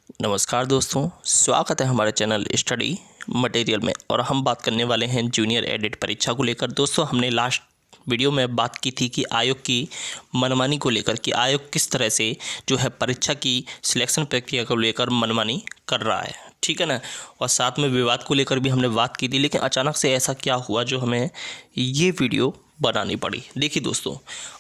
नमस्कार दोस्तों, स्वागत है हमारे चैनल स्टडी मटेरियल में। और हम बात करने वाले हैं जूनियर एडिट परीक्षा को लेकर। दोस्तों, हमने लास्ट वीडियो में बात की थी कि आयोग की मनमानी को लेकर, कि आयोग किस तरह से जो है परीक्षा की सिलेक्शन प्रक्रिया को लेकर मनमानी कर रहा है, ठीक है ना। और साथ में विवाद को लेकर भी हमने बात की थी, लेकिन अचानक से ऐसा क्या हुआ जो हमें ये वीडियो बनानी पड़ी। देखिए दोस्तों,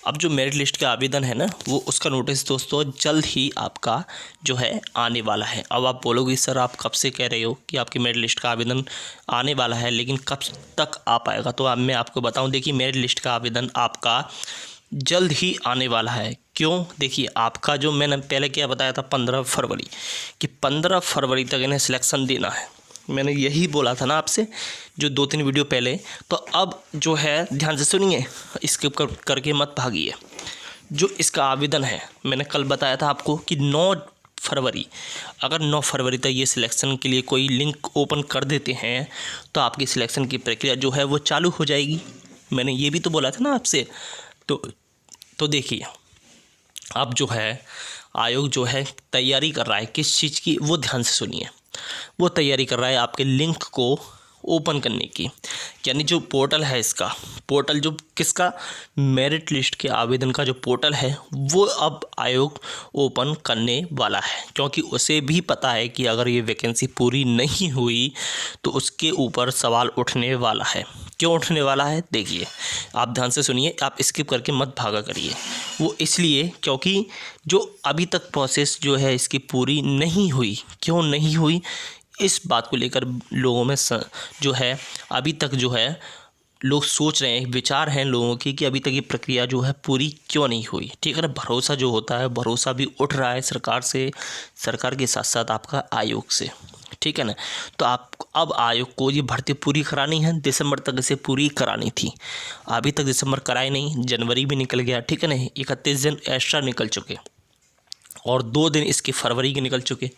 अब जो मेरिट लिस्ट का आवेदन है ना, वो उसका नोटिस दोस्तों जल्द ही आपका जो है आने वाला है। अब आप बोलोगे सर आप कब से कह रहे हो कि आपकी मेरिट लिस्ट का आवेदन आने वाला है, लेकिन कब तक आ पाएगा। तो अब मैं आपको बताऊं, देखिए मेरिट लिस्ट का आवेदन आपका जल्द ही आने वाला है। क्यों? देखिए आपका जो मैंने पहले क्या बताया था 15 फरवरी, कि 15 फरवरी तक इन्हें सिलेक्शन देना है। मैंने यही बोला था ना आपसे जो 2-3 वीडियो पहले। तो अब जो है ध्यान से सुनिए, स्किप करके मत भागिए। जो इसका आवेदन है, मैंने कल बताया था आपको कि 9 फरवरी, अगर 9 फरवरी तक ये सिलेक्शन के लिए कोई लिंक ओपन कर देते हैं तो आपकी सिलेक्शन की प्रक्रिया जो है वो चालू हो जाएगी। मैंने ये भी तो बोला था ना आपसे। तो देखिए, अब जो है आयोग जो है तैयारी कर रहा है किस चीज़ की, वो ध्यान से सुनिए। वो तैयारी कर रहा है आपके लिंक को ओपन करने की, यानी जो पोर्टल है, इसका पोर्टल जो किसका, मेरिट लिस्ट के आवेदन का जो पोर्टल है वो अब आयोग ओपन करने वाला है। क्योंकि उसे भी पता है कि अगर ये वैकेंसी पूरी नहीं हुई तो उसके ऊपर सवाल उठने वाला है। क्यों उठने वाला है? देखिए आप ध्यान से सुनिए, आप स्किप करके मत भागा करिए। वो इसलिए क्योंकि जो अभी तक प्रोसेस जो है इसकी पूरी नहीं हुई। क्यों नहीं हुई? इस बात को लेकर लोगों में जो है अभी तक जो है लोग सोच रहे हैं, विचार हैं लोगों की कि अभी तक ये प्रक्रिया जो है पूरी क्यों नहीं हुई, ठीक है ना। भरोसा जो होता है, भरोसा भी उठ रहा है सरकार से, सरकार के साथ साथ आपका आयोग से, ठीक है ना। तो आप अब आयोग को ये भर्ती पूरी करानी है, दिसंबर तक इसे पूरी करानी थी। अभी तक दिसंबर कराए नहीं, जनवरी भी निकल गया, ठीक है ना। 31 दिन एक्स्ट्रा निकल चुके और 2 दिन इसके फरवरी के निकल चुके,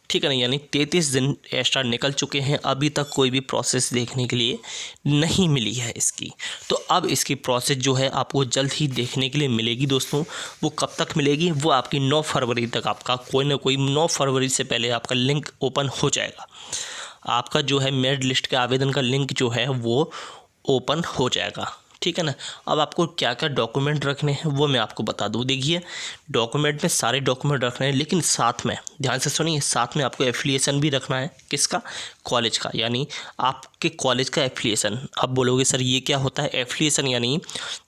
ठीक है ना। यानी 33 दिन एक्स्ट्रा निकल चुके हैं, अभी तक कोई भी प्रोसेस देखने के लिए नहीं मिली है इसकी। तो अब इसकी प्रोसेस जो है आपको जल्द ही देखने के लिए मिलेगी दोस्तों। वो कब तक मिलेगी? वो आपकी 9 फरवरी तक आपका कोई ना कोई 9 फरवरी से पहले आपका लिंक ओपन हो जाएगा। आपका जो है मेरिट लिस्ट के आवेदन का लिंक जो है वो ओपन हो जाएगा, ठीक है ना। अब आपको क्या क्या डॉक्यूमेंट रखने हैं वो मैं आपको बता दूं। देखिए डॉक्यूमेंट में सारे डॉक्यूमेंट रखने हैं, लेकिन साथ में ध्यान से सुनिए, साथ में आपको एफिलिएशन भी रखना है। किसका? कॉलेज का, यानी आपके कॉलेज का एफिलिएशन। अब बोलोगे सर ये क्या होता है? एफिलिएशन यानी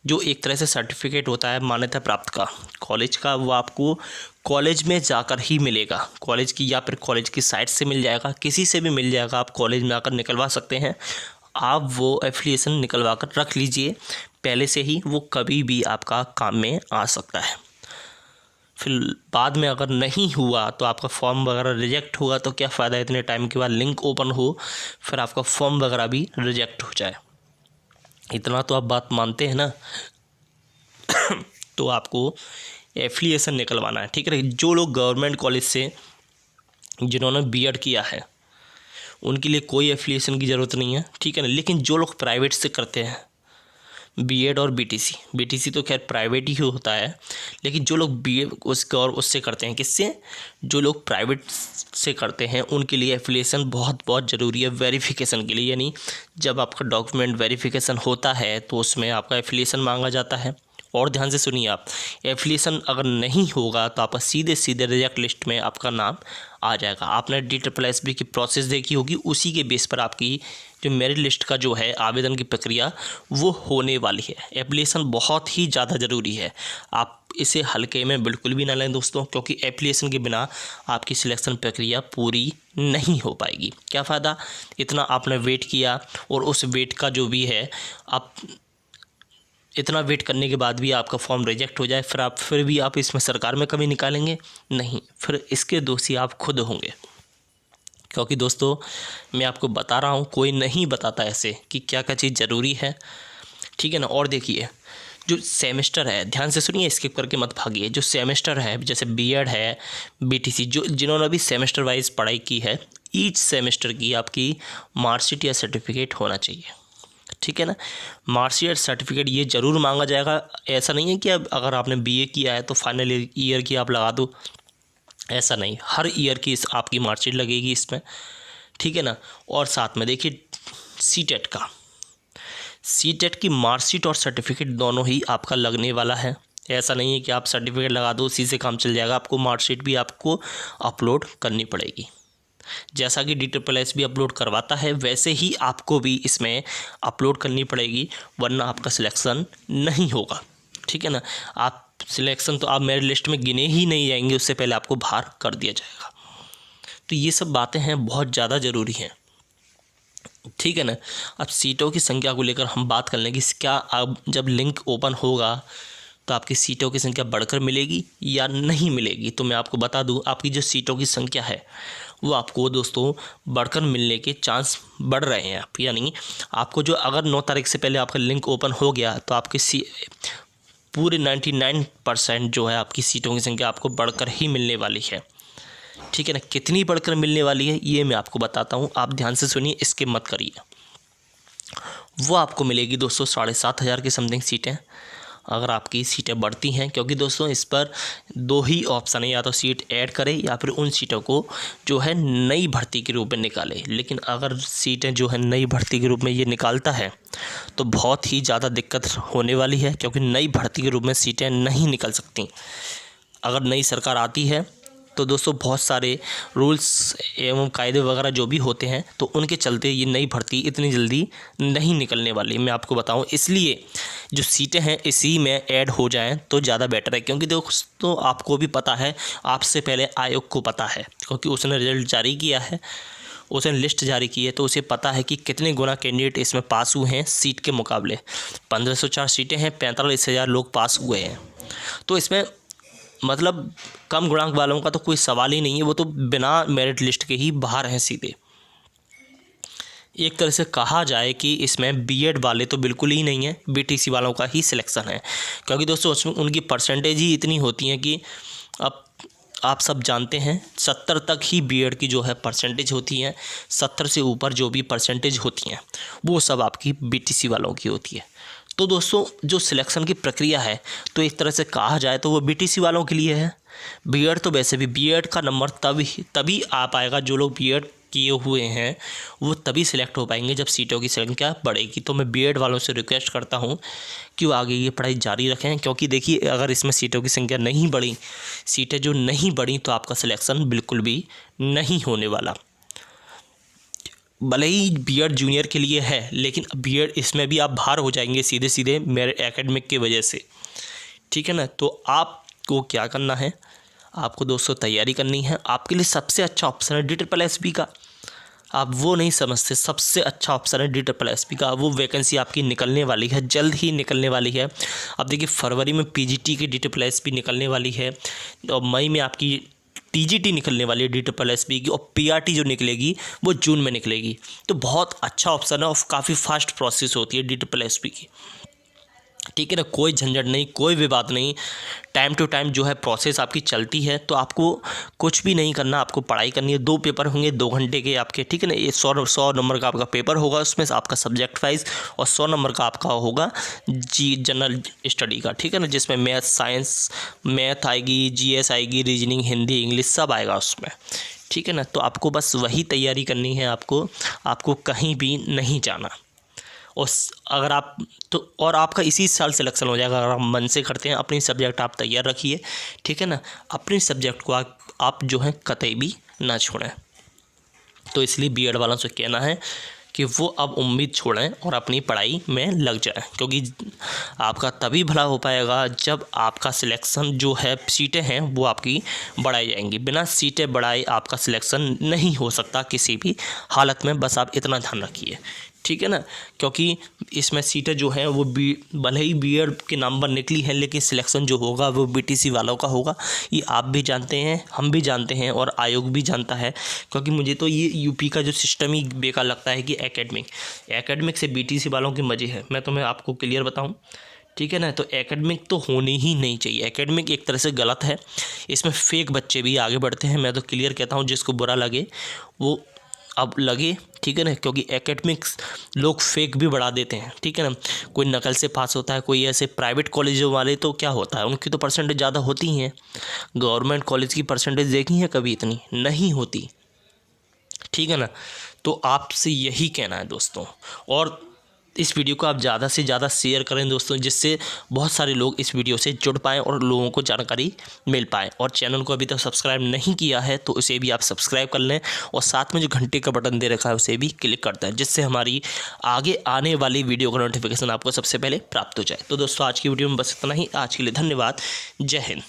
जो एक तरह से सर्टिफिकेट होता है मान्यता प्राप्त का कॉलेज का, वो आपको कॉलेज में जाकर ही मिलेगा। कॉलेज की या फिर कॉलेज की साइट से मिल जाएगा, किसी से भी मिल जाएगा, आप कॉलेज में आकर निकलवा सकते हैं। आप वो एफिलिएशन निकलवा कर रख लीजिए पहले से ही, वो कभी भी आपका काम में आ सकता है। फिर बाद में अगर नहीं हुआ तो आपका फॉर्म वगैरह रिजेक्ट हुआ तो क्या फ़ायदा, इतने टाइम के बाद लिंक ओपन हो फिर आपका फॉर्म वगैरह भी रिजेक्ट हो जाए। इतना तो आप बात मानते हैं ना। तो आपको एफिलिएशन निकलवाना है, ठीक है। जो लोग गवर्नमेंट कॉलेज से जिन्होंने बीएड किया है उनके लिए कोई एफिलिएशन की ज़रूरत नहीं है, ठीक है ना। लेकिन जो लोग प्राइवेट से करते हैं बीएड और बीटीसी तो खैर प्राइवेट ही होता है, लेकिन जो लोग बीएड उससे करते हैं, किससे? जो लोग प्राइवेट से करते हैं उनके लिए एफिलिएशन बहुत बहुत ज़रूरी है वेरिफिकेशन के लिए। यानी जब आपका डॉक्यूमेंट वेरिफिकेशन होता है तो उसमें आपका एफिलिएशन मांगा जाता है। और ध्यान से सुनिए, आप एफिलिएशन अगर नहीं होगा तो आपका सीधे सीधे रिजेक्ट लिस्ट में आपका नाम आ जाएगा। आपने DSSB की प्रोसेस देखी होगी, उसी के बेस पर आपकी जो मेरिट लिस्ट का जो है आवेदन की प्रक्रिया वो होने वाली है। एप्लीकेशन बहुत ही ज़्यादा ज़रूरी है, आप इसे हल्के में बिल्कुल भी ना लें दोस्तों, क्योंकि एप्लीकेशन के बिना आपकी सिलेक्शन प्रक्रिया पूरी नहीं हो पाएगी। क्या फ़ायदा, इतना आपने वेट किया और उस वेट का जो भी है, आप इतना वेट करने के बाद भी आपका फॉर्म रिजेक्ट हो जाए, फिर भी आप इसमें सरकार में कमी निकालेंगे? नहीं, फिर इसके दोषी आप खुद होंगे। क्योंकि दोस्तों मैं आपको बता रहा हूँ, कोई नहीं बताता ऐसे कि क्या क्या चीज़ ज़रूरी है, ठीक है ना। और देखिए जो सेमेस्टर है, ध्यान से सुनिए, स्किप करके मत भागिए। जो सेमेस्टर है, जैसे बीएड है, बीटीसी, जो जिन्होंने अभी सेमेस्टर वाइज पढ़ाई की है, ईच सेमेस्टर की आपकी मार्कशीट या सर्टिफिकेट होना चाहिए, ठीक है ना। मार्कशीट सर्टिफिकेट ये ज़रूर मांगा जाएगा। ऐसा नहीं है कि अब अगर आपने बीए किया है तो फाइनल ईयर की आप लगा दो, ऐसा नहीं, हर ईयर की इस आपकी मार्कशीट लगेगी इसमें, ठीक है ना। और साथ में देखिए सीटेट की मार्कशीट और सर्टिफिकेट दोनों ही आपका लगने वाला है। ऐसा नहीं है कि आप सर्टिफिकेट लगा दो उसी से काम चल जाएगा, आपको मार्कशीट भी आपको अपलोड करनी पड़ेगी। जैसा कि DSSS भी अपलोड करवाता है वैसे ही आपको भी इसमें अपलोड करनी पड़ेगी, वरना आपका सिलेक्शन नहीं होगा, ठीक है ना। आप सिलेक्शन तो आप मेरिट लिस्ट में गिने ही नहीं जाएंगे, उससे पहले आपको बाहर कर दिया जाएगा। तो ये सब बातें हैं, बहुत ज़्यादा ज़रूरी हैं, ठीक है ना। अब सीटों की संख्या को लेकर हम बात कर लें कि क्या अब जब लिंक ओपन होगा तो आपकी सीटों की संख्या बढ़कर मिलेगी या नहीं मिलेगी। तो मैं आपको बता दूं, आपकी जो सीटों की संख्या है वो आपको दोस्तों बढ़कर मिलने के चांस बढ़ रहे हैं। आप यानी आपको जो अगर 9 तारीख से पहले आपका लिंक ओपन हो गया तो आपकी पूरे 99% जो है आपकी सीटों की संख्या आपको बढ़कर ही मिलने वाली है, ठीक है ना। कितनी बढ़कर मिलने वाली है ये मैं आपको बताता हूँ, आप ध्यान से सुनिए, स्किप मत करिए। वो आपको मिलेगी दोस्तों 7,500 की समथिंग सीटें, अगर आपकी सीटें बढ़ती हैं, क्योंकि दोस्तों इस पर 2 ही ऑप्शन है, या तो सीट ऐड करें या फिर उन सीटों को जो है नई भर्ती के रूप में निकाले। लेकिन अगर सीटें जो है नई भर्ती के रूप में ये निकालता है तो बहुत ही ज़्यादा दिक्कत होने वाली है, क्योंकि नई भर्ती के रूप में सीटें नहीं निकल सकती। अगर नई सरकार आती है तो दोस्तों बहुत सारे रूल्स एवं कायदे वगैरह जो भी होते हैं तो उनके चलते ये नई भर्ती इतनी जल्दी नहीं निकलने वाली, मैं आपको बताऊं। इसलिए जो सीटें हैं इसी में ऐड हो जाएं तो ज़्यादा बेटर है, क्योंकि दोस्तों आपको भी पता है, आपसे पहले आयोग को पता है, क्योंकि उसने रिजल्ट जारी किया है, उसने लिस्ट जारी की है, तो उसे पता है कि कितने गुना कैंडिडेट इसमें पास हुए हैं सीट के मुकाबले। 1504 सीटें हैं, 45,000 लोग पास हुए हैं। तो इसमें मतलब कम गुणांक वालों का तो कोई सवाल ही नहीं है, वो तो बिना मेरिट लिस्ट के ही बाहर हैं सीधे। एक तरह से कहा जाए कि इसमें बीएड वाले तो बिल्कुल ही नहीं है, बीटीसी वालों का ही सिलेक्शन है, क्योंकि दोस्तों उसमें उनकी परसेंटेज ही इतनी होती है कि अब आप सब जानते हैं 70 तक ही बीएड की जो है परसेंटेज होती है। 70 से ऊपर जो भी परसेंटेज होती हैं वो सब आपकी बीटीसी वालों की होती है। तो दोस्तों जो सिलेक्शन की प्रक्रिया है तो एक तरह से कहा जाए तो वो बीटीसी वालों के लिए है। बीएड तो वैसे भी बीएड का नंबर तभी आ पाएगा, जो लोग बीएड किए हुए हैं वो तभी सिलेक्ट हो पाएंगे जब सीटों की संख्या बढ़ेगी। तो मैं बीएड वालों से रिक्वेस्ट करता हूँ कि वो आगे ये पढ़ाई जारी रखें, क्योंकि देखिए अगर इसमें सीटों की संख्या नहीं बढ़ी, सीटें जो नहीं बढ़ी, तो आपका सिलेक्शन बिल्कुल भी नहीं होने वाला। भले ही बीएड जूनियर के लिए है, लेकिन बीएड इसमें भी आप बाहर हो जाएंगे सीधे सीधे मेरे एकेडमिक की वजह से, ठीक है ना। तो आपको क्या करना है, आपको दोस्तों तैयारी करनी है। आपके लिए सबसे अच्छा ऑप्शन है DSSB का, आप वो नहीं समझते, सबसे अच्छा ऑप्शन है DSSB का। वो वैकेंसी आपकी निकलने वाली है, जल्द ही निकलने वाली है। अब देखिए फरवरी में पीजीटी की DSSB निकलने वाली है, और मई में आपकी टीजीटी निकलने वाली है DSSB की, और पीआरटी जो निकलेगी वो जून में निकलेगी। तो बहुत अच्छा ऑप्शन है और काफ़ी फास्ट प्रोसेस होती है DSSB की, ठीक है ना। कोई झंझट नहीं, कोई विवाद नहीं, टाइम टू टाइम जो है प्रोसेस आपकी चलती है। तो आपको कुछ भी नहीं करना, आपको पढ़ाई करनी है। 2 पेपर होंगे 2 घंटे के आपके, ठीक है ना। ये 100 नंबर का आपका पेपर होगा, उसमें से आपका सब्जेक्ट वाइज, और 100 नंबर का आपका होगा जनरल स्टडी का, ठीक है ना, जिसमें मैथ आएगी, जीएस आएगी, रीजनिंग, हिंदी, इंग्लिश सब आएगा उसमें, ठीक है ना। तो आपको बस वही तैयारी करनी है, आपको कहीं भी नहीं जाना। और अगर आप तो और आपका इसी साल सिलेक्शन हो जाएगा, अगर आप मन से करते हैं। अपनी सब्जेक्ट आप तैयार रखिए, ठीक है ना। अपनी सब्जेक्ट को आप जो है कतई भी ना छोड़ें। तो इसलिए बीएड वालों से कहना है कि वो अब उम्मीद छोड़ें और अपनी पढ़ाई में लग जाएं, क्योंकि आपका तभी भला हो पाएगा जब आपका सिलेक्शन जो है, सीटें हैं वो आपकी बढ़ाई जाएंगी। बिना सीटें बढ़ाए आपका सिलेक्शन नहीं हो सकता किसी भी हालत में, बस आप इतना ध्यान रखिए, ठीक है ना। क्योंकि इसमें सीटें जो हैं वो भले ही बीएड के नाम पर निकली हैं, लेकिन सिलेक्शन जो होगा वो बीटीसी वालों का होगा। ये आप भी जानते हैं, हम भी जानते हैं, और आयोग भी जानता है। क्योंकि मुझे तो ये यूपी का जो सिस्टम ही बेकार लगता है कि एकेडमिक से बीटीसी वालों के मज़े हैं। मैं तुम्हें आपको क्लियर बताऊँ, ठीक है ना। तो एकेडमिक तो होनी ही नहीं चाहिए, एकेडमिक एक तरह से गलत है, इसमें फेक बच्चे भी आगे बढ़ते हैं। मैं तो क्लियर कहता हूँ, जिसको बुरा लगे वो अब लगे, ठीक है ना, क्योंकि एकेडमिक्स लोग फेक भी बढ़ा देते हैं, ठीक है ना। कोई नकल से पास होता है, कोई ऐसे प्राइवेट कॉलेजों वाले तो क्या होता है, उनकी तो परसेंटेज ज़्यादा होती ही हैं। गवर्नमेंट कॉलेज की परसेंटेज देखी है कभी, इतनी नहीं होती, ठीक है ना। तो आपसे यही कहना है दोस्तों, और इस वीडियो को आप ज़्यादा से ज़्यादा शेयर करें दोस्तों, जिससे बहुत सारे लोग इस वीडियो से जुड़ पाएँ और लोगों को जानकारी मिल पाए। और चैनल को अभी तक सब्सक्राइब नहीं किया है तो उसे भी आप सब्सक्राइब कर लें, और साथ में जो घंटे का बटन दे रखा है उसे भी क्लिक कर दें, जिससे हमारी आगे आने वाली वीडियो का नोटिफिकेशन आपको सबसे पहले प्राप्त हो जाए। तो दोस्तों आज की वीडियो में बस इतना ही। आज के लिए धन्यवाद। जय हिंद।